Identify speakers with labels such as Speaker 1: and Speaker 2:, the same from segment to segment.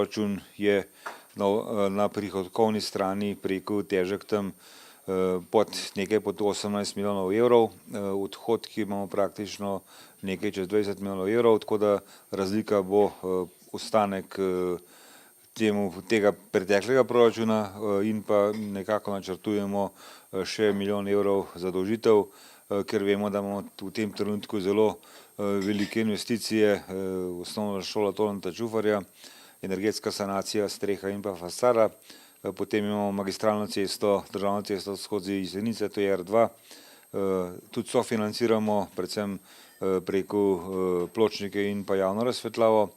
Speaker 1: proračun je na prihodkovni strani preko težek tam nekaj pod 18 milijonov evrov, odhodki imamo praktično nekaj čez 20 milijonov evrov, tako da razlika bo ostanek tega preteklega proračuna in pa nekako načrtujemo še milijon evrov zadolžitev, ker vemo, da imamo v tem trenutku zelo velike investicije, osnovna šola Toneta Čufarja, energetska sanacija streha in pa fasada, potem imamo magistralno cesto, državno cesto skozi Jesenice, to je R2, tudi sofinanciramo predvsem preko pločnike in pa javno razsvetljavo,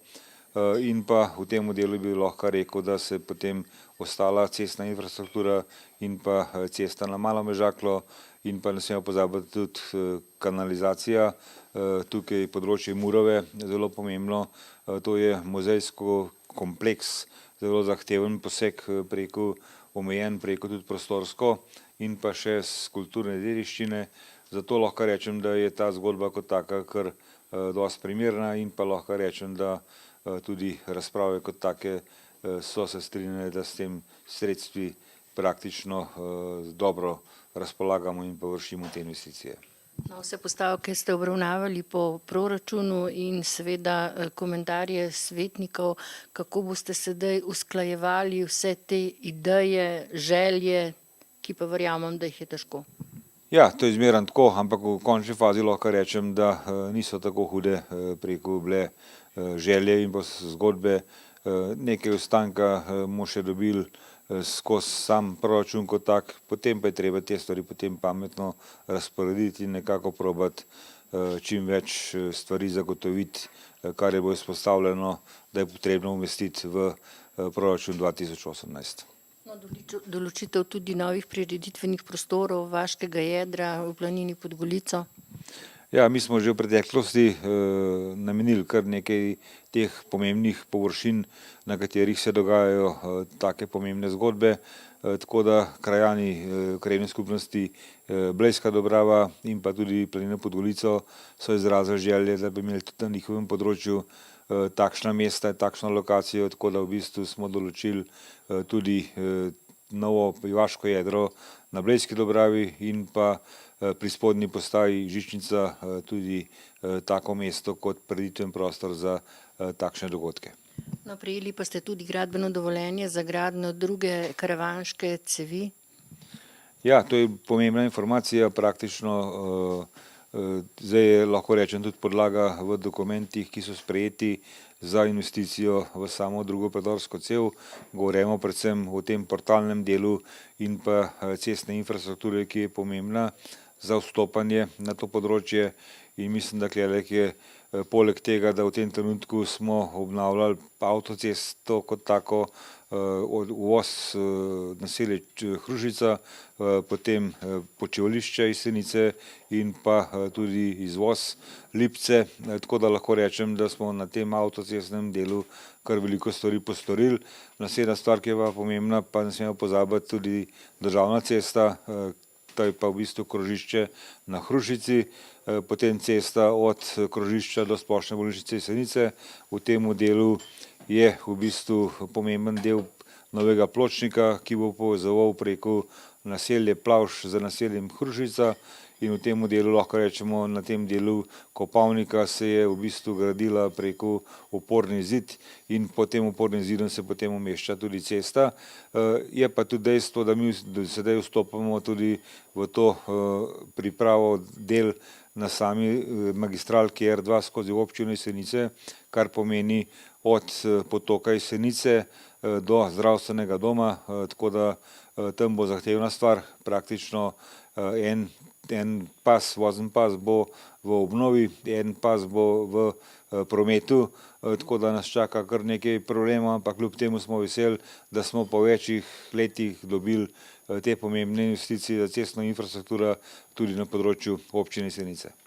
Speaker 1: in pa v tem delu bi lahko rekel, da se potem ostala cestna infrastruktura in pa cesta na Malo Mežaklo in pa ne smemo pozabiti tudi kanalizacija, tukaj področje Murove, zelo pomembno, to je muzejsko kompleks, zelo zahteven poseg preko omejen, preko tudi prostorsko in pa še z kulturne dediščine, zato lahko rečem, da je ta zgodba kot taka kar dosti primerna in pa lahko rečem, da tudi razprave kot take so se strinjale, da s tem sredstvi praktično dobro razpolagamo in pa vršimo te investicije.
Speaker 2: No, vse postavke ste obravnavali po proračunu in seveda komentarje svetnikov, kako boste sedaj usklajevali vse te ideje, želje, ki pa verjamem, da jih je težko.
Speaker 1: Ja, to je zmeraj tako, ampak v končni fazi lahko rečem, da niso tako hude preko bile želje in pa zgodbe. Nekaj ostanka bomo še dobili skozi sam proračun kot tak, potem pa je treba te stvari potem pametno razporediti in nekako probati čim več stvari zagotoviti, kar je bilo izpostavljeno, da je potrebno umestiti v proračun 2018.
Speaker 2: No, določitev tudi novih prireditvenih prostorov vaškega jedra v planini pod Golico.
Speaker 1: Ja, mi smo že v preteklosti namenili kar nekaj teh pomembnih površin, na katerih se dogajajo take pomembne zgodbe, tako da krajani krajevne skupnosti Blejska Dobrava in pa tudi planina pod Golico so izrazili želje, da bi imeli tudi na njihovem področju takšna mesta, takšno lokacijo, tako da v bistvu smo določili tudi novo bivaško jedro na Blejski Dobravi in pa pri spodnji postaji Žičnica tudi tako mesto kot prireditven prostor za takšne dogodke.
Speaker 2: No, prejeli pa ste tudi gradbeno dovoljenje za gradnjo druge karavanške cevi.
Speaker 1: Ja, to je pomembna informacija, praktično zdaj je, lahko rečem, tudi podlaga v dokumentih, ki so sprejeti za investicijo v samo drugo predorsko cev. Govorimo predvsem o tem portalnem delu in pa cestne infrastrukture, ki je pomembna za vstopanje na to področje in mislim, da je poleg tega, da v tem trenutku smo obnavljali avtocesto kot tako, uvoz naselje Hrušica, potem počivališče Jesenice in pa tudi izvoz Lipce, tako da lahko rečem, da smo na tem avtocestnem delu kar veliko stvari postorili. Naslednja stvar, ki je pa pomembna, pa ne smemo pozabiti, tudi državna cesta, to je pa v bistvu krožišče na Hrušici, potem cesta od krožišča do splošne bolnišnice Jesenice. V tem delu je v bistvu pomemben del novega pločnika, ki bo povezoval preko naselje Plavž z naseljem Hrušica in v tem delu lahko rečemo, na tem delu Kopavnika se je v bistvu gradila preko oporni zid in po tem opornim zidom se potem umešča tudi cesta. Je pa tudi dejstvo, da mi sedaj vstopamo tudi v to pripravo del na sami magistralki R2 skozi občino Jesenice, kar pomeni od potoka Jesenice do zdravstvenega doma, tako da tam bo zahtevna stvar, praktično en vozni pas bo v obnovi, en pas bo v prometu, tako da nas čaka kar nekaj problemov, ampak kljub temu smo veseli, da smo po večjih letih dobili te pomembne investicije za cestno infrastrukturo tudi na področju občine Jesenice.